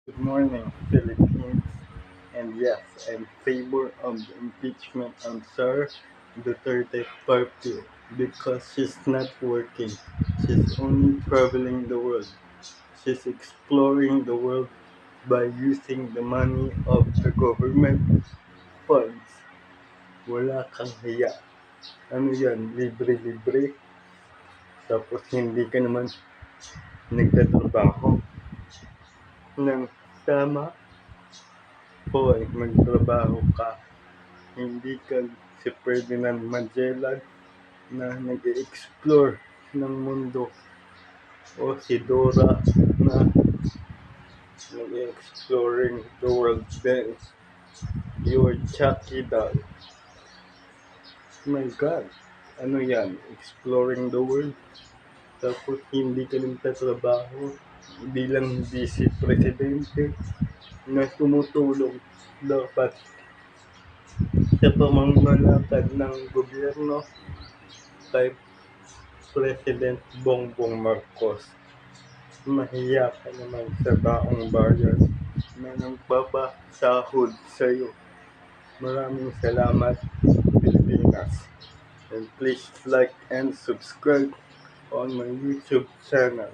Good morning, Philippines. And yes, I'm favor of the impeachment on Sir Duterte party because she's not working. She's only traveling the world. She's exploring the world by using the money of the government funds. Wala kang hiya. Ano yan? Libre-libre. Tapos hindi ka naman nagtatrabaho ng tama. Hoy, magtrabaho ka. Hindi ka si Ferdinand Magellan na nag-explore ng mundo o si Dora na nag-exploring the world then you're Chucky doll. My God, ano yan? Exploring the world tapos hindi ka nagtatrabaho bilang vice presidente na tumutulong dapat sa pamamalakad ng gobyerno kay President Bongbong Marcos. Mahiya ka naman sa taong bayan na nagpapasahod sa'yo. Maraming salamat, Pilipinas. And please like and subscribe on my YouTube channel.